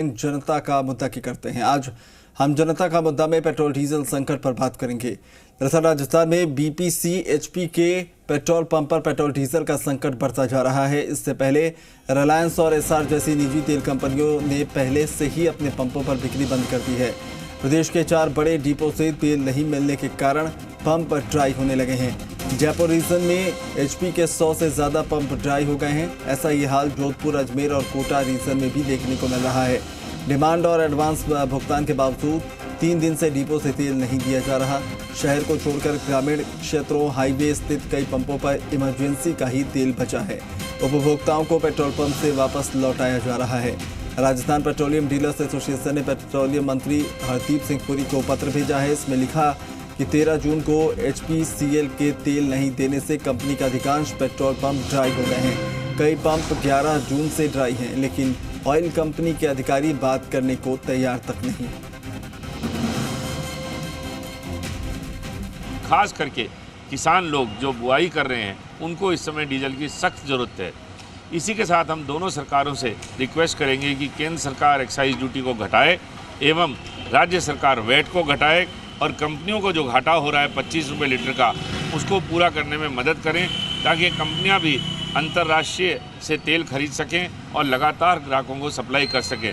जनता का मुद्दा की करते हैं। आज हम जनता का मुद्दा में पेट्रोल डीजल संकट पर बात करेंगे। दरअसल राजस्थान में बीपीसी एचपी के पेट्रोल पंप पर पेट्रोल डीजल का संकट बढ़ता जा रहा है। इससे पहले रिलायंस और एसआर जैसी निजी तेल कंपनियों ने पहले से ही अपने पंपों पर बिक्री बंद कर दी है। प्रदेश के 4 बड़े डिपो से तेल नहीं मिलने के कारण पंप ड्राई होने लगे हैं। जयपुर रीजन में एचपी के 100 से ज्यादा पंप ड्राई हो गए हैं। ऐसा ही हाल जोधपुर, अजमेर और कोटा रीजन में भी देखने को मिल रहा है। डिमांड और एडवांस भुगतान के बावजूद 3 दिन से डिपो से तेल नहीं दिया जा रहा। शहर को छोड़कर ग्रामीण क्षेत्रों, हाईवे स्थित कई पंपों पर इमरजेंसी का ही तेल बचा है। उपभोक्ताओं को पेट्रोल पंप से वापस लौटाया जा रहा है। राजस्थान पेट्रोलियम डीलर्स एसोसिएशन ने पेट्रोलियम मंत्री हरदीप सिंह पुरी को पत्र भेजा है। इसमें लिखा कि 13 जून को एचपीसीएल के तेल नहीं देने से कंपनी का अधिकांश पेट्रोल पंप ड्राई हो गए हैं। कई पंप 11 जून से ड्राई हैं, लेकिन ऑयल कंपनी के अधिकारी बात करने को तैयार तक नहीं। खास करके किसान लोग जो बुआई कर रहे हैं उनको इस समय डीजल की सख्त ज़रूरत है। इसी के साथ हम दोनों सरकारों से रिक्वेस्ट करेंगे कि केंद्र सरकार एक्साइज ड्यूटी को घटाए एवं राज्य सरकार वैट को घटाए और कंपनियों को जो घाटा हो रहा है 25 रुपये लीटर का, उसको पूरा करने में मदद करें ताकि कंपनियां भी अंतर्राष्ट्रीय से तेल खरीद सकें और लगातार ग्राहकों को सप्लाई कर सकें।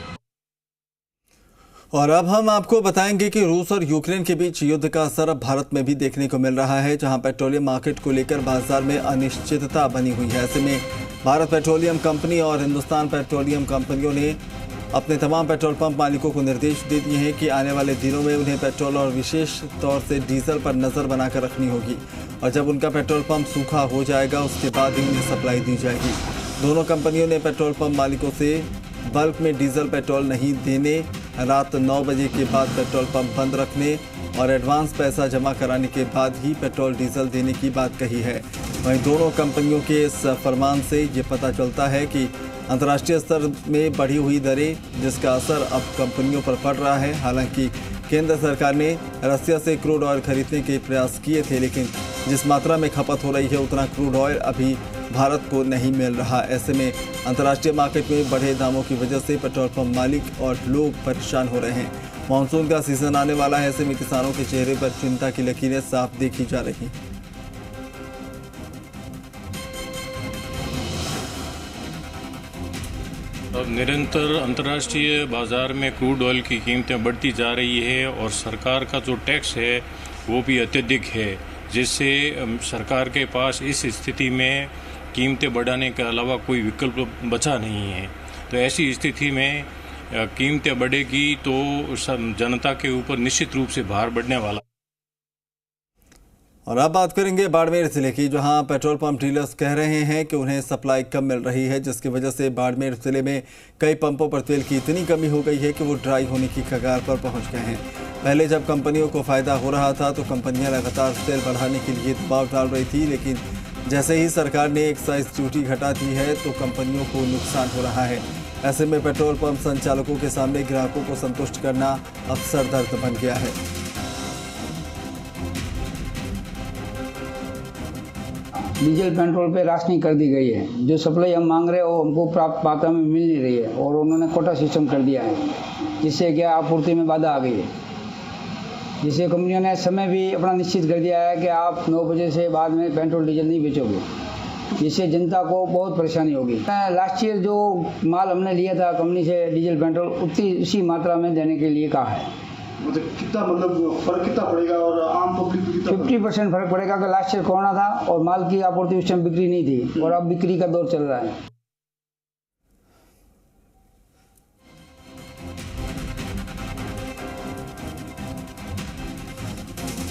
और अब हम आपको बताएंगे कि रूस और यूक्रेन के बीच युद्ध का असर अब भारत में भी देखने को मिल रहा है, जहां पेट्रोलियम मार्केट को लेकर बाजार में अनिश्चितता बनी हुई है। ऐसे में भारत पेट्रोलियम कंपनी और हिंदुस्तान पेट्रोलियम कंपनियों ने अपने तमाम पेट्रोल पंप मालिकों को निर्देश दे दिए हैं कि आने वाले दिनों में उन्हें पेट्रोल और विशेष तौर से डीजल पर नज़र बनाकर रखनी होगी और जब उनका पेट्रोल पंप सूखा हो जाएगा उसके बाद ही उन्हें सप्लाई दी जाएगी। दोनों कंपनियों ने पेट्रोल पंप मालिकों से बल्क में डीजल पेट्रोल नहीं देने, रात 9 बजे के बाद पेट्रोल पंप बंद रखने और एडवांस पैसा जमा कराने के बाद ही पेट्रोल डीजल देने की बात कही है। वहीं दोनों कंपनियों के इस फरमान से ये पता चलता है कि अंतर्राष्ट्रीय स्तर में बढ़ी हुई दरें, जिसका असर अब कंपनियों पर पड़ रहा है। हालांकि केंद्र सरकार ने रसिया से क्रूड ऑयल खरीदने के प्रयास किए थे, लेकिन जिस मात्रा में खपत हो रही है उतना क्रूड ऑयल अभी भारत को नहीं मिल रहा। ऐसे में अंतर्राष्ट्रीय मार्केट में बढ़े दामों की वजह से पेट्रोल पंप मालिक और लोग परेशान हो रहे हैं। मानसून का सीजन आने वाला है, ऐसे में किसानों के चेहरे पर चिंता की लकीरें साफ देखी जा रही हैं। अब निरंतर अंतर्राष्ट्रीय बाजार में क्रूड ऑयल की कीमतें बढ़ती जा रही है और सरकार का जो टैक्स है वो भी अत्यधिक है, जिससे सरकार के पास इस स्थिति में कीमतें बढ़ाने के अलावा कोई विकल्प बचा नहीं है। तो ऐसी स्थिति में कीमतें बढ़ेगी तो जनता के ऊपर निश्चित रूप से भार बढ़ने वाला। और अब बात करेंगे बाड़मेर जिले की, जहां पेट्रोल पंप डीलर्स कह रहे हैं कि उन्हें सप्लाई कम मिल रही है, जिसकी वजह से बाड़मेर जिले में कई पंपों पर तेल की इतनी कमी हो गई है कि वो ड्राई होने की कगार पर पहुंच गए हैं। पहले जब कंपनियों को फायदा हो रहा था तो कंपनियां लगातार तेल बढ़ाने के लिए दबाव डाल रही थी, लेकिन जैसे ही सरकार ने एक्साइज ड्यूटी घटा दी है तो कंपनियों को नुकसान हो रहा है। ऐसे में पेट्रोल पंप संचालकों के सामने ग्राहकों को संतुष्ट करना अब सरदर्द बन गया है। डीजल पेट्रोल पे राशनिंग कर दी गई है। जो सप्लाई हम मांग रहे हैं वो हमको प्राप्त मात्रा में मिल नहीं रही है और उन्होंने कोटा सिस्टम कर दिया है, जिससे क्या आपूर्ति में बाधा आ गई है। जिससे कंपनियों ने समय भी अपना निश्चित कर दिया है कि आप 9 बजे से बाद में पेट्रोल डीजल नहीं बेचोगे, जिससे जनता को बहुत परेशानी होगी। लास्ट ईयर जो माल हमने लिया था कंपनी से डीजल पेट्रोल उसी मात्रा में देने के लिए कहा है। कितना फर्क कितना पड़ेगा और आम पब्लिक को कितना 50% फर्क पड़ेगा कि लास्ट ईयर कोरोना था और माल की आपूर्ति उस टाइम बिक्री नहीं थी और अब बिक्री का दौर चल रहा है।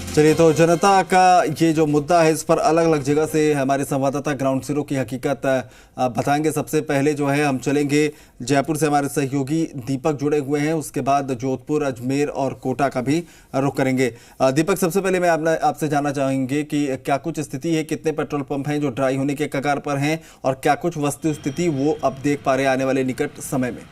चलिए, तो जनता का ये जो मुद्दा है इस पर अलग अलग जगह से हमारे संवाददाता ग्राउंड जीरो की हकीकत बताएंगे। सबसे पहले जो है हम चलेंगे जयपुर से, हमारे सहयोगी दीपक जुड़े हुए हैं, उसके बाद जोधपुर, अजमेर और कोटा का भी रुख करेंगे। दीपक, सबसे पहले मैं आपसे जानना चाहेंगे कि क्या कुछ स्थिति है, कितने पेट्रोल पंप हैं जो ड्राई होने के कगार पर हैं और क्या कुछ वस्तु स्थिति वो अब देख पा रहे हैं आने वाले निकट समय में?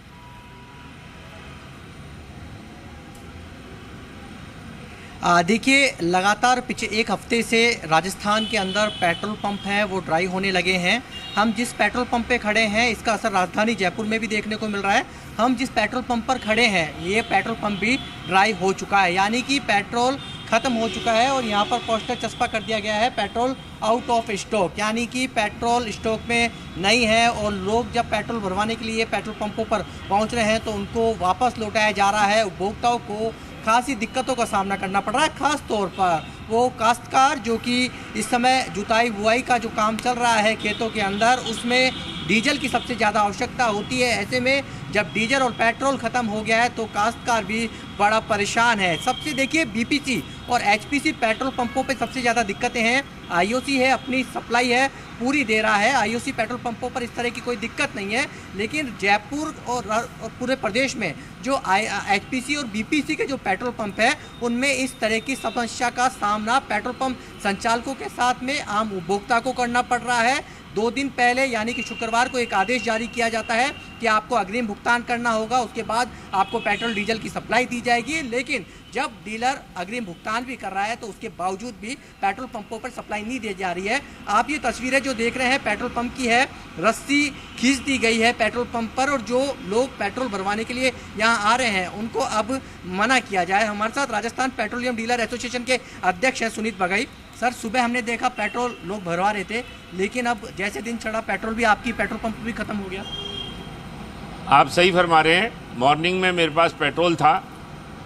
देखिए, लगातार पिछले एक हफ्ते से राजस्थान के अंदर पेट्रोल पंप हैं वो ड्राई होने लगे हैं। हम जिस पेट्रोल पंप पे खड़े हैं इसका असर राजधानी जयपुर में भी देखने को मिल रहा है। हम जिस पेट्रोल पंप पर खड़े हैं ये पेट्रोल पंप भी ड्राई हो चुका है, यानी कि पेट्रोल ख़त्म हो चुका है और यहाँ पर पोस्टर चस्पा कर दिया गया है पेट्रोल आउट ऑफ स्टॉक, यानी कि पेट्रोल स्टॉक में नहीं है। और लोग जब पेट्रोल भरवाने के लिए पेट्रोल पंपों पर पहुँच रहे हैं तो उनको वापस लौटाया जा रहा है। उपभोक्ताओं को खासी दिक्कतों का सामना करना पड़ रहा है, खास तौर पर वो काश्तकार जो कि इस समय जुताई बुआई का जो काम चल रहा है खेतों के अंदर, उसमें डीजल की सबसे ज़्यादा आवश्यकता होती है। ऐसे में जब डीजल और पेट्रोल ख़त्म हो गया है तो काश्तकार भी बड़ा परेशान है। सबसे देखिए, बीपीसी और एचपीसी पेट्रोल पंपों पे सबसे ज़्यादा दिक्कतें हैं। आईओसी है, अपनी सप्लाई है पूरी दे रहा है। आईओसी पेट्रोल पंपों पर इस तरह की कोई दिक्कत नहीं है, लेकिन जयपुर और पूरे प्रदेश में जो एचपीसी और बीपीसी के जो पेट्रोल पंप है उनमें इस तरह की समस्या का सामना पेट्रोल पंप संचालकों के साथ में आम उपभोक्ता को करना पड़ रहा है। 2 दिन पहले यानी कि शुक्रवार को एक आदेश जारी किया जाता है कि आपको अग्रिम भुगतान करना होगा, उसके बाद आपको पेट्रोल डीजल की सप्लाई दी जाएगी। लेकिन जब डीलर अग्रिम भुगतान भी कर रहा है तो उसके बावजूद भी पेट्रोल पंपों पर सप्लाई नहीं दी जा रही है। आप ये तस्वीरें जो देख रहे हैं पेट्रोल पंप की है, रस्सी खींच दी गई है पेट्रोल पंप पर और जो लोग पेट्रोल भरवाने के लिए यहाँ आ रहे हैं उनको अब मना किया जाए। हमारे साथ राजस्थान पेट्रोलियम डीलर एसोसिएशन के अध्यक्ष हैं सुनीत बघई। सर, सुबह हमने देखा पेट्रोल लोग भरवा रहे थे, लेकिन अब जैसे दिन चढ़ा पेट्रोल भी आपकी पेट्रोल पंप भी ख़त्म हो गया। आप सही फरमा रहे हैं। मॉर्निंग में मेरे पास पेट्रोल था,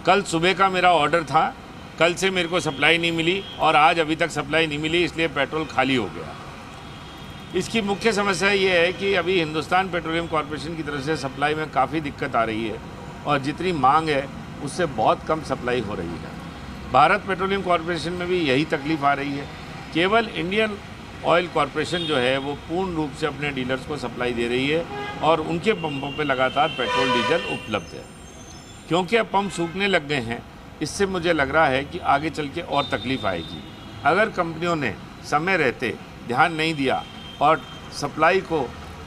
कल सुबह का मेरा ऑर्डर था, कल से मेरे को सप्लाई नहीं मिली और आज अभी तक सप्लाई नहीं मिली, इसलिए पेट्रोल खाली हो गया। इसकी मुख्य समस्या ये है कि अभी हिंदुस्तान पेट्रोलियम कॉरपोरेशन की तरफ से सप्लाई में काफ़ी दिक्कत आ रही है और जितनी मांग है उससे बहुत कम सप्लाई हो रही है। भारत पेट्रोलियम कॉरपोरेशन में भी यही तकलीफ़ आ रही है। केवल इंडियन ऑयल कॉरपोरेशन जो है वो पूर्ण रूप से अपने डीलर्स को सप्लाई दे रही है और उनके पंपों पे लगातार पेट्रोल डीजल उपलब्ध है। क्योंकि अब पंप सूखने लग गए हैं, इससे मुझे लग रहा है कि आगे चल के और तकलीफ़ आएगी। अगर कंपनियों ने समय रहते ध्यान नहीं दिया और सप्लाई को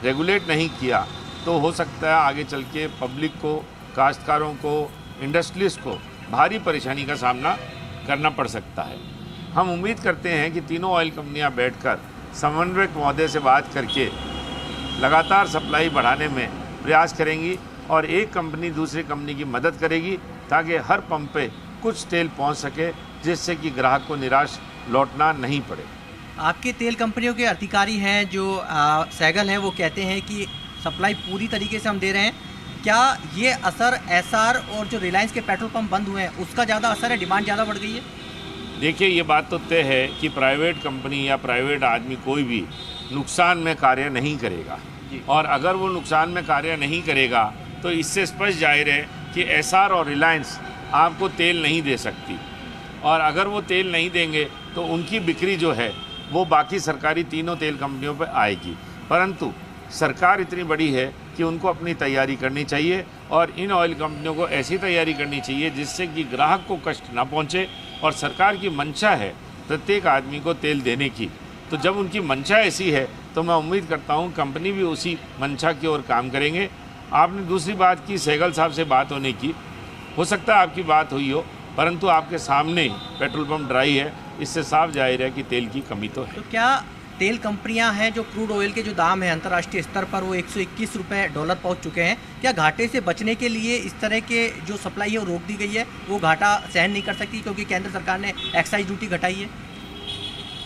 रेगुलेट नहीं किया तो हो सकता है आगे चल के पब्लिक को, काश्तकारों को, इंडस्ट्रीज को भारी परेशानी का सामना करना पड़ सकता है। हम उम्मीद करते हैं कि तीनों ऑयल कंपनियां बैठकर समन्वयक महोदय से बात करके लगातार सप्लाई बढ़ाने में प्रयास करेंगी और एक कंपनी दूसरी कंपनी की मदद करेगी ताकि हर पंप पे कुछ तेल पहुंच सके, जिससे कि ग्राहक को निराश लौटना नहीं पड़े। आपके तेल कंपनियों के अधिकारी हैं जो सहगल हैं, वो कहते हैं कि सप्लाई पूरी तरीके से हम दे रहे हैं। क्या ये असर एसआर और जो रिलायंस के पेट्रोल पंप बंद हुए हैं उसका ज़्यादा असर है, डिमांड ज़्यादा बढ़ गई है? देखिए, ये बात तो तय है कि प्राइवेट कंपनी या प्राइवेट आदमी कोई भी नुकसान में कार्य नहीं करेगा और अगर वो नुकसान में कार्य नहीं करेगा तो इससे स्पष्ट जाहिर है कि एसआर और रिलायंस आपको तेल नहीं दे सकती और अगर वो तेल नहीं देंगे तो उनकी बिक्री जो है वो बाकी सरकारी तीनों तेल कंपनियों पर आएगी। परंतु सरकार इतनी बड़ी है कि उनको अपनी तैयारी करनी चाहिए और इन ऑयल कंपनियों को ऐसी तैयारी करनी चाहिए जिससे कि ग्राहक को कष्ट ना पहुंचे। और सरकार की मंशा है प्रत्येक आदमी को तेल देने की, तो जब उनकी मंशा ऐसी है तो मैं उम्मीद करता हूं कंपनी भी उसी मंशा की ओर काम करेंगे। आपने दूसरी बात की, सहगल साहब से बात होने की, हो सकता है आपकी बात हुई हो, परंतु आपके सामने पेट्रोल पंप ड्राई है, इससे साफ जाहिर है कि तेल की कमी तो है। तो क्या तेल कंपनियां हैं जो क्रूड ऑयल के जो दाम है अंतर्राष्ट्रीय स्तर पर वो 121 रुपये डॉलर पहुंच चुके हैं, क्या घाटे से बचने के लिए इस तरह के जो सप्लाई है वो रोक दी गई है? वो घाटा सहन नहीं कर सकती क्योंकि केंद्र सरकार ने एक्साइज ड्यूटी घटाई है?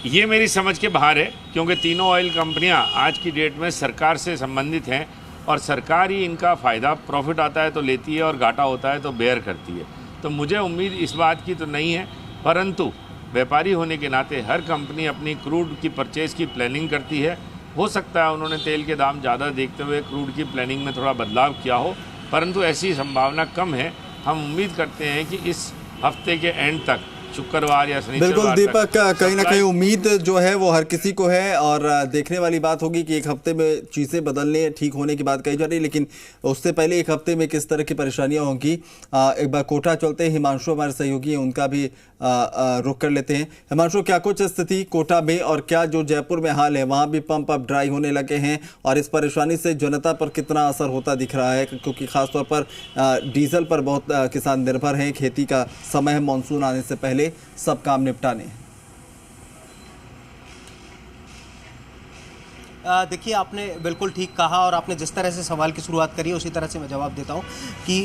ये मेरी समझ के बाहर है, क्योंकि तीनों ऑयल कंपनियां आज की डेट में सरकार से संबंधित हैं और सरकार ही इनका फ़ायदा, प्रॉफिट आता है तो लेती है और घाटा होता है तो बेयर करती है। तो मुझे उम्मीद इस बात की तो नहीं है, परंतु व्यापारी होने के नाते हर कंपनी अपनी क्रूड की परचेज़ की प्लानिंग करती है। हो सकता है उन्होंने तेल के दाम ज़्यादा देखते हुए क्रूड की प्लानिंग में थोड़ा बदलाव किया हो, परंतु ऐसी संभावना कम है। हम उम्मीद करते हैं कि इस हफ्ते के एंड तक, शुक्रवार या शनिवार, बिल्कुल दीपक, कहीं ना कहीं उम्मीद जो है वो हर किसी को है और देखने वाली बात होगी कि एक हफ्ते में चीज़ें बदलने, ठीक होने की बात कही जा रही है, लेकिन उससे पहले एक हफ्ते में किस तरह की परेशानियां होंगी। एक बार कोटा चलते हैं, हिमांशु हमारे सहयोगी हैं, उनका भी रुक कर लेते हैं। हिमांशु, क्या कुछ स्थिति कोटा में और क्या जो जयपुर में हाल है वहाँ भी पंप अब ड्राई होने लगे हैं और इस परेशानी से जनता पर कितना असर होता दिख रहा है? क्योंकि खासतौर पर डीजल पर बहुत किसान निर्भर हैं, खेती का समय है, मानसून आने से पहले पहले सब काम निपटाने हैं। देखिए, आपने बिल्कुल ठीक कहा और आपने जिस तरह से सवाल की शुरुआत करी है उसी तरह से मैं जवाब देता हूँ कि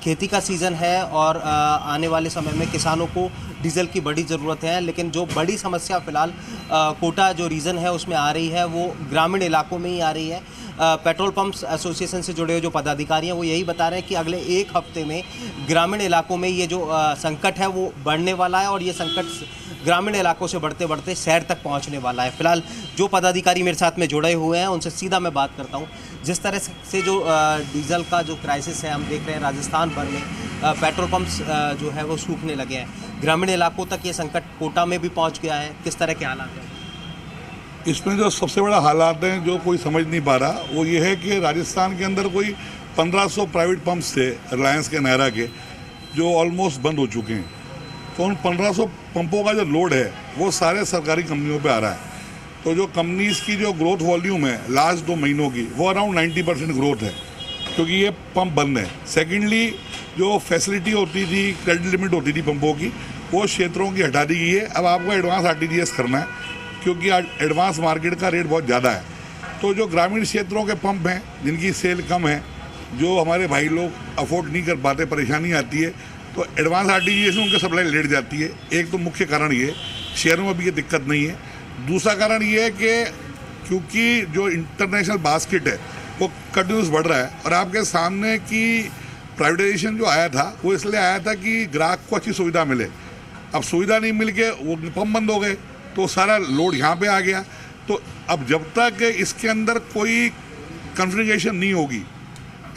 खेती का सीज़न है और आने वाले समय में किसानों को डीजल की बड़ी ज़रूरत है, लेकिन जो बड़ी समस्या फ़िलहाल कोटा जो रीज़न है उसमें आ रही है वो ग्रामीण इलाकों में ही आ रही है। पेट्रोल पंप्स एसोसिएशन से जुड़े हुए जो पदाधिकारी हैं वो यही बता रहे हैं कि अगले एक हफ्ते में ग्रामीण इलाकों में ये जो संकट है वो बढ़ने वाला है और ये संकट ग्रामीण इलाकों से बढ़ते बढ़ते शहर तक पहुंचने वाला है। फिलहाल जो पदाधिकारी मेरे साथ में जुड़े हुए हैं उनसे सीधा मैं बात करता हूं। जिस तरह से जो डीजल का जो क्राइसिस है हम देख रहे हैं राजस्थान भर में पेट्रोल पंप्स जो है वो सूखने लगे हैं, ग्रामीण इलाकों तक ये संकट कोटा में भी पहुँच गया है, किस तरह के हालात हैं? इसमें जो सबसे बड़ा हालात हैं जो कोई समझ नहीं पा रहा वो ये है कि राजस्थान के अंदर कोई 1500 प्राइवेट पंप्स थे रिलायंस के नायरा के जो ऑलमोस्ट बंद हो चुके हैं। तो उन 1500 पंपों का जो लोड है वो सारे सरकारी कंपनियों पे आ रहा है। तो जो कंपनीज की जो ग्रोथ वॉल्यूम है लास्ट 2 महीनों की वो अराउंड 90% ग्रोथ है क्योंकि ये पंप बंद है। सेकेंडली जो फैसिलिटी होती थी, क्रेडिट लिमिट होती थी पंपों की, वो क्षेत्रों की हटा दी गई है। अब आपको एडवांस RTGS करना है क्योंकि एडवांस मार्केट का रेट बहुत ज़्यादा है। तो जो ग्रामीण क्षेत्रों के पंप हैं जिनकी सेल कम है, जो हमारे भाई लोग अफोर्ड नहीं कर पाते, परेशानी आती है, तो एडवांस RTGS में उनकी सप्लाई लेट जाती है। एक तो मुख्य कारण ये, शहरों में भी ये दिक्कत नहीं है। दूसरा कारण ये है कि क्योंकि जो इंटरनेशनल बास्केट है वो कंटिन्यूस बढ़ रहा है और आपके सामने की प्राइवेटाइजेशन जो आया था वो इसलिए आया था कि ग्राहक को अच्छी सुविधा मिले। अब सुविधा नहीं मिल के वो पंप बंद हो गए तो सारा लोड यहाँ पे आ गया। तो अब जब तक इसके अंदर कोई कन्फिगरेशन नहीं होगी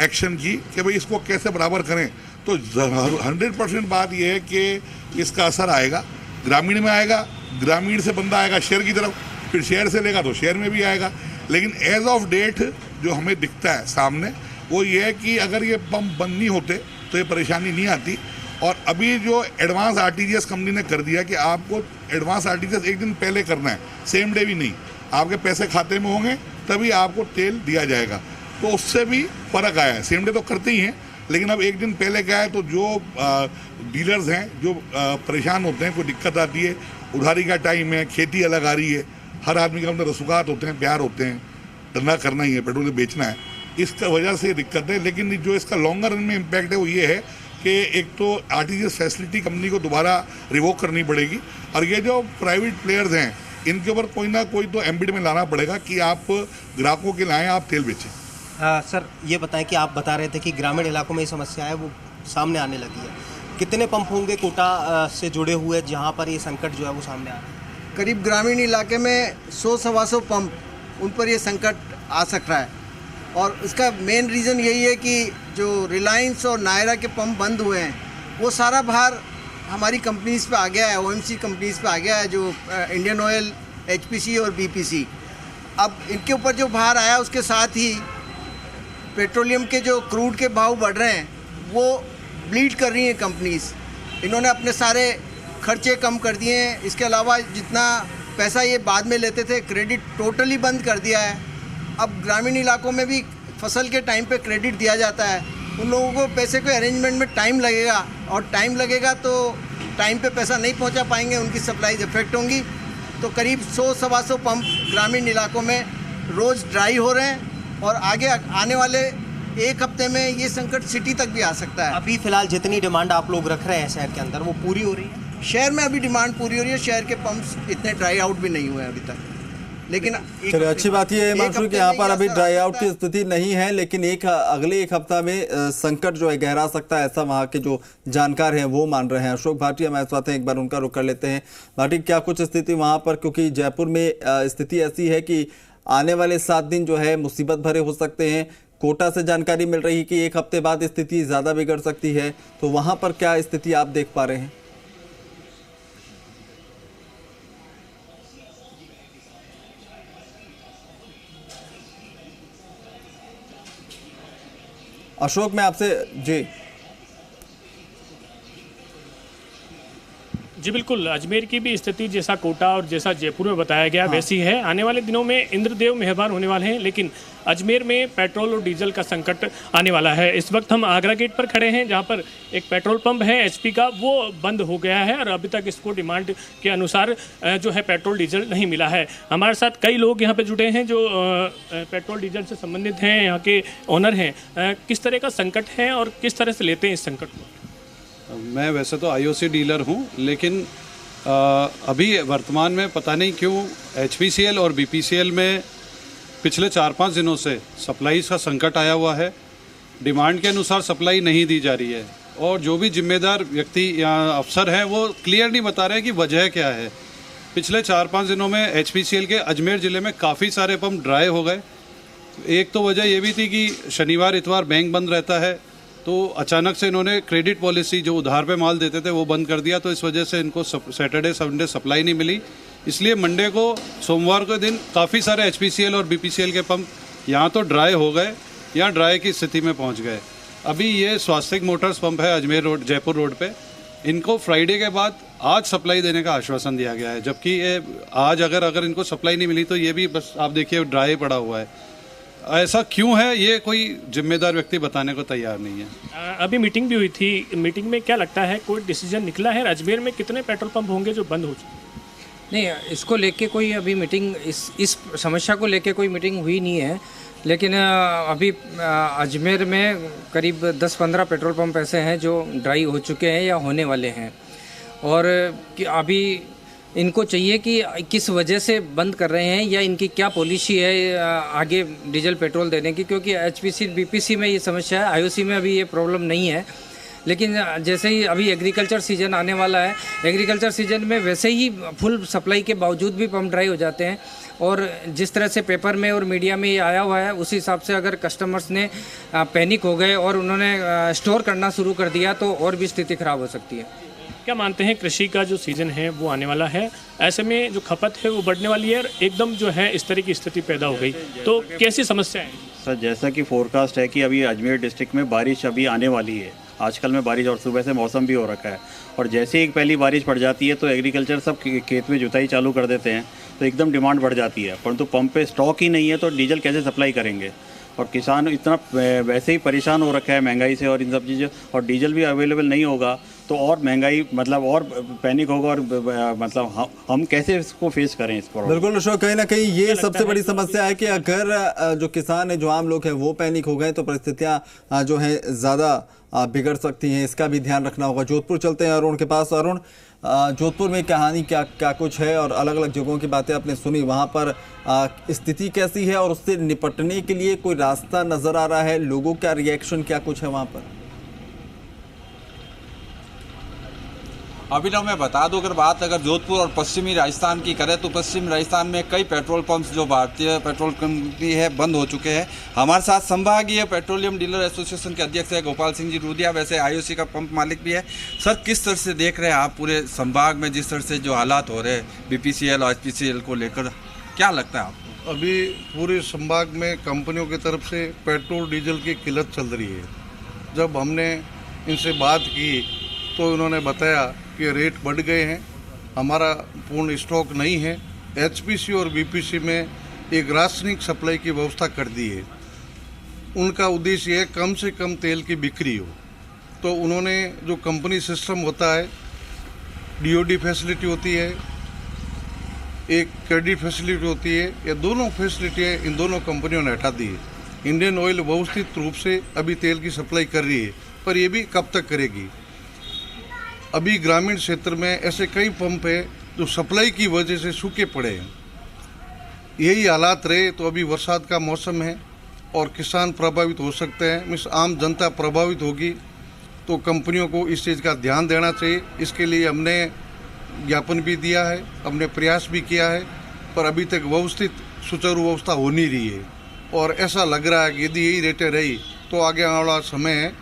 एक्शन की कि भाई इसको कैसे बराबर करें, तो 100% बात यह है कि इसका असर आएगा, ग्रामीण में आएगा, ग्रामीण से बंदा आएगा शहर की तरफ, फिर शहर से लेगा तो शहर में भी आएगा। लेकिन एज ऑफ डेट जो हमें दिखता है सामने वो ये है कि अगर ये पंप बंद नहीं होते तो ये परेशानी नहीं आती। और अभी जो एडवांस RTGS कंपनी ने कर दिया कि आपको एडवांस RTGS एक दिन पहले करना है, सेम डे भी नहीं, आपके पैसे खाते में होंगे तभी आपको तेल दिया जाएगा। तो उससे भी फ़र्क आया है। सेम डे तो करते ही हैं लेकिन अब एक दिन पहले क्या है तो जो डीलर्स हैं जो परेशान होते हैं, कोई दिक्कत आती है, उधारी का टाइम है, खेती अलग आ रही है, हर आदमी के अंदर रसूखात होते हैं, प्यार होते हैं, धंधा करना ही है, पेट्रोल बेचना है, इसका वजह से दिक्कत है। लेकिन जो इसका लॉन्गर रन में इम्पैक्ट है वो ये है कि एक तो RTGS फैसिलिटी कंपनी को दोबारा रिवोक करनी पड़ेगी और ये जो प्राइवेट प्लेयर्स हैं इनके ऊपर कोई ना कोई तो एम्बिट में लाना पड़ेगा कि आप ग्राहकों के लाएँ, आप तेल बेचें। सर ये बताएं कि आप बता रहे थे कि ग्रामीण इलाकों में ये समस्या है वो सामने आने लगी है, कितने पंप होंगे कोटा से जुड़े हुए जहाँ पर ये संकट जो है वो सामने आ रहा है? करीब ग्रामीण इलाके में 100-125 पंप उन पर ये संकट आ सक रहा है और इसका मेन रीज़न यही है कि जो रिलायंस और नायरा के पंप बंद हुए हैं वो सारा भार हमारी कंपनीज़ पे आ गया है, OMC कंपनीज़ पे आ गया है, जो इंडियन ऑयल, HPC और BPC। अब इनके ऊपर जो भार आया उसके साथ ही पेट्रोलियम के जो क्रूड के भाव बढ़ रहे हैं वो ब्लीड कर रही हैं कंपनीज़। इन्होंने अपने सारे खर्चे कम कर दिए हैं। इसके अलावा जितना पैसा ये बाद में लेते थे क्रेडिट टोटली बंद कर दिया है। अब ग्रामीण इलाकों में भी फसल के टाइम पे क्रेडिट दिया जाता है। उन लोगों को पैसे के अरेंजमेंट में टाइम लगेगा और टाइम लगेगा तो टाइम पे पैसा नहीं पहुंचा पाएंगे, उनकी सप्लाईज इफेक्ट होंगी। तो करीब 100-125 पंप ग्रामीण इलाकों में रोज़ ड्राई हो रहे हैं और आगे आने वाले एक हफ्ते में ये संकट सिटी तक भी आ सकता है। अभी फ़िलहाल जितनी डिमांड आप लोग रख रहे हैं शहर के अंदर वो पूरी हो रही है? शहर में अभी डिमांड पूरी हो रही है, शहर के पंप्स इतने ड्राई आउट भी नहीं हुए अभी तक। लेकिन चलिए अच्छी बात यह है हिमांशु कि यहाँ पर अभी ड्राई आउट की स्थिति नहीं है, लेकिन अगले एक हफ्ता में संकट जो है गहरा सकता है, ऐसा वहाँ के जो जानकार हैं वो मान रहे हैं। अशोक भाटी हमारे साथ हैं, एक बार उनका रुख कर लेते हैं। भाटी, क्या कुछ स्थिति वहाँ पर, क्योंकि जयपुर में स्थिति ऐसी है कि आने वाले 7 दिन जो है मुसीबत भरे हो सकते हैं। कोटा से जानकारी मिल रही है कि एक हफ्ते बाद स्थिति ज़्यादा बिगड़ सकती है, तो वहाँ पर क्या स्थिति आप देख पा रहे हैं? अशोक, मैं आपसे जी जी बिल्कुल, अजमेर की भी स्थिति जैसा कोटा और जैसा जयपुर में बताया गया वैसी है। आने वाले दिनों में इंद्रदेव मेहरबान होने वाले हैं, लेकिन अजमेर में पेट्रोल और डीजल का संकट आने वाला है। इस वक्त हम आगरा गेट पर खड़े हैं, जहां पर एक पेट्रोल पंप है एचपी का, वो बंद हो गया है और अभी तक इसको डिमांड के अनुसार जो है पेट्रोल डीजल नहीं मिला है। हमारे साथ कई लोग यहाँ पे जुड़े हैं जो पेट्रोल डीजल से संबंधित हैं, यहाँ के ओनर हैं। किस तरह का संकट है और किस तरह से लेते हैं इस संकट को? मैं वैसे तो आईओसी डीलर हूँ, लेकिन अभी वर्तमान में पता नहीं क्यों एचपीसीएल और बीपीसीएल में पिछले 4-5 दिनों से सप्लाई का संकट आया हुआ है। डिमांड के अनुसार सप्लाई नहीं दी जा रही है और जो भी जिम्मेदार व्यक्ति या अफसर हैं वो क्लियर नहीं बता रहे हैं कि वजह क्या है। पिछले 4-5 दिनों में एचपीसीएल के अजमेर ज़िले में काफ़ी सारे पंप ड्राई हो गए। एक तो वजह ये भी थी कि शनिवार इतवार बैंक बंद रहता है, तो अचानक से इन्होंने क्रेडिट पॉलिसी जो उधार पे माल देते थे वो बंद कर दिया, तो इस वजह से इनको सैटरडे संडे सप्लाई नहीं मिली। इसलिए मंडे को सोमवार के दिन काफ़ी सारे एचपीसीएल और बीपीसीएल के पंप यहाँ तो ड्राई हो गए या ड्राई की स्थिति में पहुँच गए। अभी ये स्वास्तिक मोटर्स पंप है अजमेर रोड जयपुर रोड पे, इनको फ्राइडे के बाद आज सप्लाई देने का आश्वासन दिया गया है, जबकि ये आज अगर इनको सप्लाई नहीं मिली तो ये भी बस आप देखिए ड्राई पड़ा हुआ है। ऐसा क्यों है ये कोई जिम्मेदार व्यक्ति बताने को तैयार नहीं है। अभी मीटिंग भी हुई थी, मीटिंग में क्या लगता है कोई डिसीजन निकला है? अजमेर में कितने पेट्रोल पंप होंगे जो बंद हो चुके हैं? नहीं, इसको लेके कोई अभी मीटिंग इस समस्या को लेके कोई मीटिंग हुई नहीं है, लेकिन अभी अजमेर में करीब 10-15 पेट्रोल पंप ऐसे हैं जो ड्राई हो चुके हैं या होने वाले हैं, और अभी इनको चाहिए कि किस वजह से बंद कर रहे हैं या इनकी क्या पॉलिसी है आगे डीजल पेट्रोल देने की, क्योंकि एचपीसी बीपीसी में ये समस्या है, आईओसी में अभी ये प्रॉब्लम नहीं है। लेकिन जैसे ही अभी एग्रीकल्चर सीजन आने वाला है, एग्रीकल्चर सीजन में वैसे ही फुल सप्लाई के बावजूद भी पंप ड्राई हो जाते हैं, और जिस तरह से पेपर में और मीडिया में ये आया हुआ है उस हिसाब से अगर कस्टमर्स ने पैनिक हो गए और उन्होंने स्टोर करना शुरू कर दिया तो और भी स्थिति खराब हो सकती है। क्या मानते हैं, कृषि का जो सीजन है वो आने वाला है, ऐसे में जो खपत है वो बढ़ने वाली है, एकदम जो है इस तरह की स्थिति पैदा हो गई, तो कैसी समस्या है? सर, जैसा कि फोरकास्ट है कि अभी अजमेर डिस्ट्रिक्ट में बारिश अभी आने वाली है, आजकल में बारिश और सुबह से मौसम भी हो रखा है, और जैसे ही पहली बारिश पड़ जाती है तो एग्रीकल्चर सब खेत में जुताई चालू कर देते हैं, तो एकदम डिमांड बढ़ जाती है, परंतु पंप पे स्टॉक ही नहीं है तो डीजल कैसे सप्लाई करेंगे? और किसान इतना वैसे ही परेशान हो रखा है महंगाई से और इन सब चीज़ें, और डीजल भी अवेलेबल नहीं होगा तो और महंगाई मतलब और पैनिक होगा, और मतलब हम कैसे इसको फेस करें इस पर? बिल्कुल अशोक, कहीं ना कहीं ये सबसे बड़ी समस्या है कि अगर जो किसान है, जो आम लोग हैं वो पैनिक हो गए तो परिस्थितियां जो हैं ज़्यादा बिगड़ सकती हैं, इसका भी ध्यान रखना होगा। जोधपुर चलते हैं अरुण के पास। अरुण, जोधपुर में कहानी क्या कुछ है और अलग अलग जगहों की बातें आपने सुनी, वहाँ पर स्थिति कैसी है और उससे निपटने के लिए कोई रास्ता नज़र आ रहा है? लोगों का रिएक्शन क्या कुछ है वहाँ पर? अभिनव, मैं बता दूं, अगर जोधपुर और पश्चिमी राजस्थान की करें तो पश्चिमी राजस्थान में कई पेट्रोल पंप्स जो भारतीय पेट्रोल कंपनी है बंद हो चुके हैं। हमारे साथ संभागीय पेट्रोलियम डीलर एसोसिएशन के अध्यक्ष है गोपाल सिंह जी रूदिया, वैसे आईओसी का पंप मालिक भी है। सर, किस तरह से देख रहे हैं आप पूरे संभाग में जिस तरह से जो हालात हो रहे हैं बीपीसीएल और एचपीसीएल को लेकर, क्या लगता है आपको? अभी पूरे संभाग में कंपनियों की तरफ से पेट्रोल डीजल की किल्लत चल रही है। जब हमने इनसे बात की तो उन्होंने बताया कि रेट बढ़ गए हैं, हमारा पूर्ण स्टॉक नहीं है। एचपीसी और बीपीसी में एक रासायनिक सप्लाई की व्यवस्था कर दी है। उनका उद्देश्य है कम से कम तेल की बिक्री हो, तो उन्होंने जो कंपनी सिस्टम होता है, डीओडी फैसिलिटी होती है, एक क्रेडिट फैसिलिटी होती है, ये दोनों फैसिलिटी इन दोनों कंपनियों ने हटा दी है। इंडियन ऑयल व्यवस्थित रूप से अभी तेल की सप्लाई कर रही है, पर ये भी कब तक करेगी? अभी ग्रामीण क्षेत्र में ऐसे कई पंप है जो सप्लाई की वजह से सूखे पड़े हैं। यही हालात रहे तो अभी बरसात का मौसम है और किसान प्रभावित हो सकते हैं, मीन्स आम जनता प्रभावित होगी, तो कंपनियों को इस चीज़ का ध्यान देना चाहिए। इसके लिए हमने ज्ञापन भी दिया है, हमने प्रयास भी किया है, पर अभी तक व्यवस्थित सुचारू व्यवस्था हो नहीं रही है, और ऐसा लग रहा है कि यदि यही रेटें रही तो आगे आने वाला समय है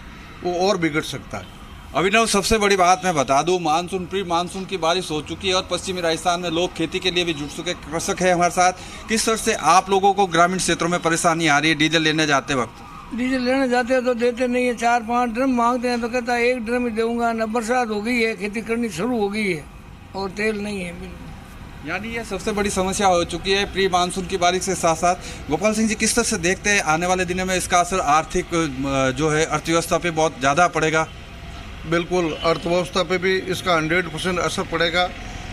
वो और बिगड़ सकता है। अभिनव, सबसे बड़ी बात मैं बता दूं, मानसून प्री मानसून की बारिश हो चुकी है और पश्चिमी राजस्थान में लोग खेती के लिए भी जुट चुके। कृषक है हमारे साथ। किस तरह से आप लोगों को ग्रामीण क्षेत्रों में परेशानी आ रही है डीजल लेने जाते वक्त? डीजल लेने जाते हैं तो देते नहीं है, 4-5 ड्रम मांगते हैं तो कहता है 1 ड्रम ही दूंगा। न बरसात हो गई है, खेती करनी शुरू हो गई है, और तेल नहीं है बिल्कुल। यानी ये सबसे बड़ी समस्या हो चुकी है प्री मानसून की बारिश के साथ साथ। गोपाल सिंह जी, किस तरह से देखते हैं आने वाले दिनों में इसका असर आर्थिक जो है अर्थव्यवस्था पे बहुत ज़्यादा पड़ेगा? बिल्कुल, अर्थव्यवस्था पे भी इसका 100% असर पड़ेगा।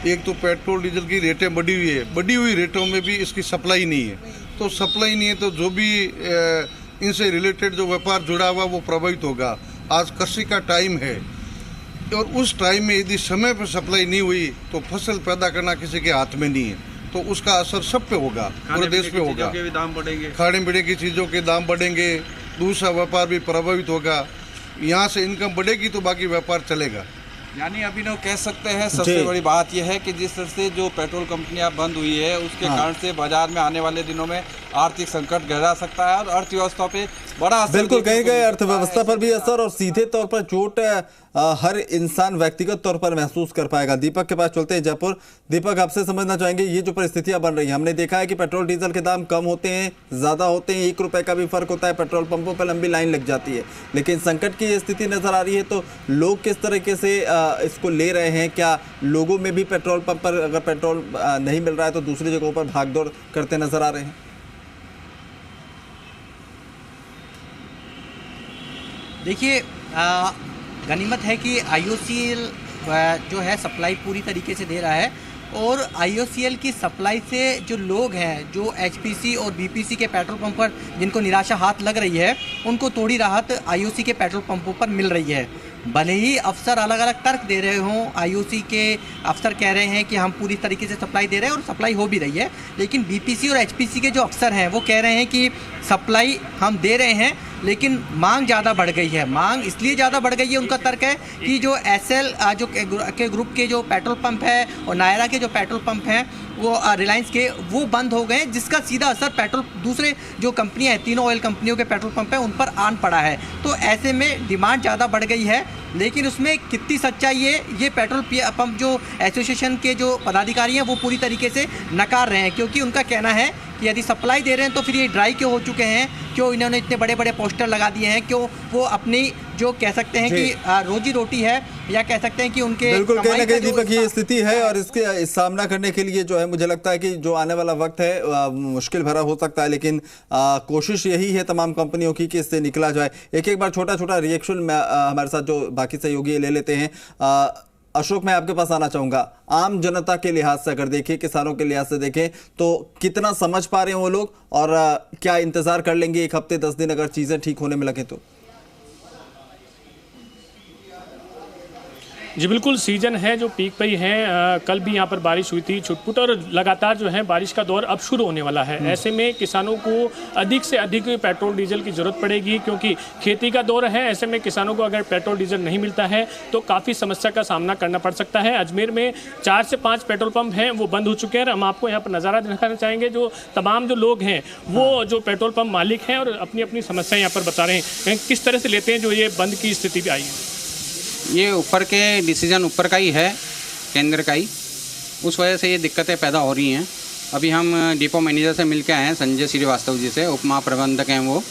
एक तो पेट्रोल डीजल की रेटें बढ़ी हुई है, बढ़ी हुई रेटों में भी इसकी सप्लाई नहीं है, तो सप्लाई नहीं है तो जो भी इनसे रिलेटेड जो व्यापार जुड़ा हुआ वो प्रभावित होगा। आज कृषि का टाइम है और उस टाइम में यदि समय पर सप्लाई नहीं हुई तो फसल पैदा करना किसी के हाथ में नहीं है, तो उसका असर सब पे होगा, पूरे देश पे होगा। दाम बढ़ेंगे, खाने पीने की चीज़ों के दाम बढ़ेंगे, दूसरा व्यापार भी प्रभावित होगा। यहाँ से इनकम बढ़ेगी तो बाकी व्यापार चलेगा। यानी अभिनव कह सकते हैं सबसे बड़ी बात यह है कि जिस तरह से जो पेट्रोल कंपनियां बंद हुई है उसके कारण से बाजार में आने वाले दिनों में आर्थिक संकट गहरा सकता है और अर्थव्यवस्था पे बड़ा असर, बिल्कुल कहीं कहीं अर्थव्यवस्था पर भी असर और सीधे तौर पर चोट हर इंसान व्यक्तिगत तौर पर महसूस कर पाएगा। दीपक के पास चलते हैं जयपुर। दीपक, आपसे समझना चाहेंगे ये जो परिस्थितियां बन रही हैं, हमने देखा है कि पेट्रोल डीजल के दाम कम होते हैं, ज़्यादा होते हैं, 1 रुपए का भी फर्क होता है, पेट्रोल पंपों पर लंबी लाइन लग जाती है, लेकिन संकट की स्थिति नजर आ रही है, तो लोग किस तरीके से इसको ले रहे हैं? क्या लोगों में भी पेट्रोल पंप पर अगर पेट्रोल नहीं मिल रहा है तो दूसरी जगहों पर भागदौड़ करते नजर आ रहे हैं? देखिए, गनीमत है कि IOCL जो है सप्लाई पूरी तरीके से दे रहा है और IOCL की सप्लाई से जो लोग हैं, जो HPC और BPC के पेट्रोल पंप पर जिनको निराशा हाथ लग रही है, उनको थोड़ी राहत IOC के पेट्रोल पंपों पर मिल रही है। भले ही अफसर अलग अलग तर्क दे रहे हों, IOC के अफसर कह रहे हैं कि हम पूरी तरीके से सप्लाई दे रहे हैं और सप्लाई हो भी रही है, लेकिन BPC और HPC के जो अफसर हैं वो कह रहे हैं कि सप्लाई हम दे रहे हैं लेकिन मांग ज़्यादा बढ़ गई है। मांग इसलिए ज़्यादा बढ़ गई है, उनका तर्क है कि जो SL जो के ग्रुप के जो पेट्रोल पंप है और नायरा के जो पेट्रोल पंप हैं वो रिलायंस के वो बंद हो गए, जिसका सीधा असर पेट्रोल दूसरे जो कंपनियां हैं, तीनों ऑयल कंपनियों के पेट्रोल पंप हैं, उन पर आन पड़ा है। तो ऐसे में डिमांड ज़्यादा बढ़ गई है, लेकिन उसमें कितनी सच्चाई है ये पेट्रोल पंप जो एसोसिएशन के जो पदाधिकारी हैं वो पूरी तरीके से नकार रहे हैं, क्योंकि उनका कहना है कि यदि सप्लाई दे रहे हैं तो फिर ये ड्राई क्यों हो चुके हैं, क्यों इन्होंने इतने बड़े बड़े पोस्टर लगा दिए हैं, क्यों वो अपनी जो कह सकते हैं कि रोजी रोटी है या कह सकते हैं कि उनके बिल्कुल कहीं ना कहीं दीपक ये स्थिति है और इसके सामना करने के लिए जो है मुझे लगता है कि जो आने वाला वक्त है मुश्किल भरा हो सकता है, लेकिन कोशिश यही है तमाम कंपनियों की कि इससे निकला जाए। एक बार छोटा छोटा रिएक्शन हमारे साथ जो बाकी सहयोगी ले लेते हैं। अशोक, मैं आपके पास आना चाहूंगा। आम जनता के लिहाज से अगर देखें, किसानों के लिहाज से देखें, तो कितना समझ पा रहे हैं वो लोग और क्या इंतजार कर लेंगे 1 हफ्ते 10 दिन अगर चीजें ठीक होने में लगे तो? जी बिल्कुल, सीजन है जो पीक पे ही है। कल भी यहाँ पर बारिश हुई थी छुटपुट और लगातार जो है बारिश का दौर अब शुरू होने वाला है। ऐसे में किसानों को अधिक से अधिक पेट्रोल डीजल की ज़रूरत पड़ेगी, क्योंकि खेती का दौर है। ऐसे में किसानों को अगर पेट्रोल डीजल नहीं मिलता है तो काफ़ी समस्या का सामना करना पड़ सकता है। अजमेर में 4 से 5 पेट्रोल पंप हैं वो बंद हो चुके हैं। हम आपको यहाँ पर नज़ारा दिखाना चाहेंगे। जो तमाम जो लोग हैं वो जो पेट्रोल पंप मालिक हैं और अपनी अपनी समस्याएँ यहाँ पर बता रहे हैं, किस तरह से लेते हैं जो ये बंद की स्थिति भी आई है। ये ऊपर के डिसीजन ऊपर का ही है, केंद्र का ही, उस वजह से ये दिक्कतें पैदा हो रही हैं। अभी हम डिपो मैनेजर से मिल के आए हैं, संजय श्रीवास्तव जी से, उप महाप्रबंधक हैं वो,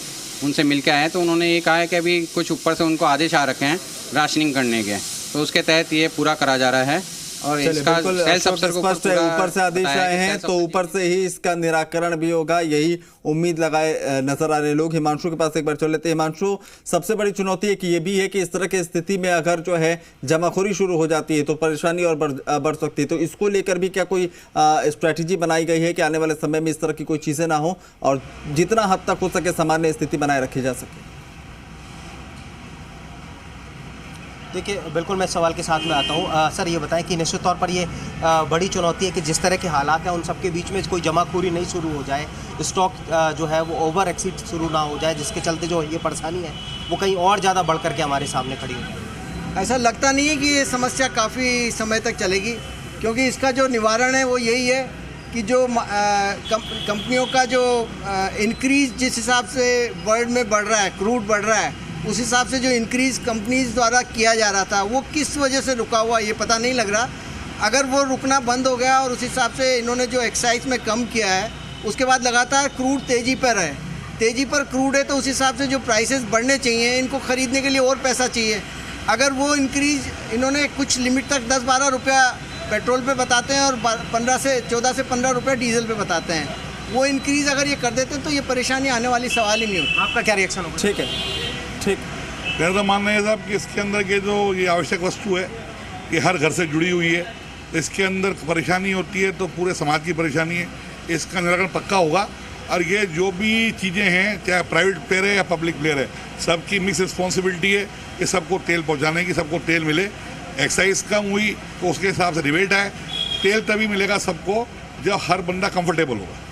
उनसे मिल के आए तो उन्होंने ये कहा है कि अभी कुछ ऊपर से उनको आदेश आ रखे हैं राशनिंग करने के, तो उसके तहत ये पूरा करा जा रहा है। और इसका सेल्स अफसर को ऊपर से आदेश आए हैं तो ऊपर से ही इसका निराकरण भी होगा, यही उम्मीद लगाए नजर आ रहे लोग। हिमांशु के पास एक बार चल लेते हैं। हिमांशु, सबसे बड़ी चुनौती एक ये भी है कि इस तरह की स्थिति में अगर जो है जमाखोरी शुरू हो जाती है तो परेशानी और बढ़ सकती है, तो इसको लेकर भी क्या कोई स्ट्रैटेजी बनाई गई है कि आने वाले समय में इस तरह की कोई चीजें ना हो और जितना हद तक हो सके सामान्य स्थिति बनाए रखी जा सके? देखिए, बिल्कुल मैं सवाल के साथ में आता हूँ। सर ये बताएं कि निश्चित तौर पर ये बड़ी चुनौती है कि जिस तरह के हालात हैं उन सबके बीच में कोई जमाखोरी नहीं शुरू हो जाए, स्टॉक जो है वो ओवर एक्सीड शुरू ना हो जाए, जिसके चलते जो ये परेशानी है वो कहीं और ज़्यादा बढ़ करके हमारे सामने खड़ी हो। ऐसा लगता नहीं है कि ये समस्या काफ़ी समय तक चलेगी, क्योंकि इसका जो निवारण है वो यही है कि जो कंपनियों का जो इंक्रीज जिस हिसाब से वर्ल्ड में बढ़ रहा है, क्रूड बढ़ रहा है, उस हिसाब से जो इंक्रीज़ कंपनीज द्वारा किया जा रहा था वो किस वजह से रुका हुआ ये पता नहीं लग रहा। अगर वो रुकना बंद हो गया और उस हिसाब से इन्होंने जो एक्साइज में कम किया है, उसके बाद लगातार क्रूड तेज़ी पर है, तेज़ी पर क्रूड है, तो उस हिसाब से जो प्राइसेस बढ़ने चाहिए, इनको ख़रीदने के लिए और पैसा चाहिए। अगर वो इंक्रीज़ इन्होंने कुछ लिमिट तक 10-12 रुपया पेट्रोल पे बताते हैं और 14 से 15 रुपये डीजल पे बताते हैं। वो इंक्रीज़ अगर ये कर देते हैं तो ये परेशानी आने वाली सवाल ही नहीं होता। आपका क्या रिएक्शन होगा? ठीक है, ठीक। मेरा तो मानना है साहब कि इसके अंदर के जो ये आवश्यक वस्तु है ये हर घर से जुड़ी हुई है, इसके अंदर परेशानी होती है तो पूरे समाज की परेशानी है। इसका निराकरण पक्का होगा और ये जो भी चीज़ें हैं, चाहे प्राइवेट प्लेयर है या पब्लिक प्लेयर है, सबकी मिक्स रिस्पॉन्सिबिलिटी है कि सबको तेल पहुंचाने की, सबको तेल मिले। एक्साइज कम हुई तो उसके हिसाब से रिबेट आए। तेल तभी मिलेगा सबको जब हर बंदा कंफर्टेबल होगा।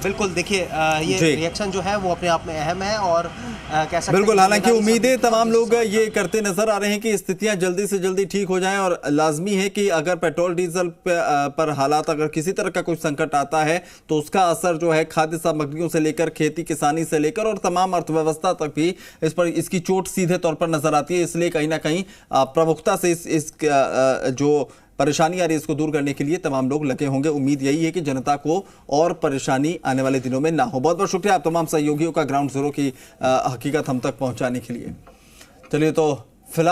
बिल्कुल, देखिए ये रिएक्शन जो है वो अपने आप में अहम है और कह सकते हैं बिल्कुल। हालांकि उम्मीदें तमाम लोग ये करते नजर आ रहे हैं कि स्थितियां जल्दी से जल्दी ठीक हो जाएं और लाजमी है कि अगर पेट्रोल डीजल पर हालात अगर किसी तरह का कोई संकट आता है तो उसका असर जो है खाद्य सामग्रियों से लेकर खेती किसानी से लेकर और तमाम अर्थव्यवस्था तक भी इसकी चोट सीधे तौर पर नजर आती है। इसलिए कहीं ना कहीं प्रमुखता से इस जो परेशानी आ रही है इसको दूर करने के लिए तमाम लोग लगे होंगे। उम्मीद यही है कि जनता को और परेशानी आने वाले दिनों में ना हो। बहुत बहुत शुक्रिया आप तमाम सहयोगियों का ग्राउंड जीरो की हकीकत हम तक पहुंचाने के लिए। चलिए तो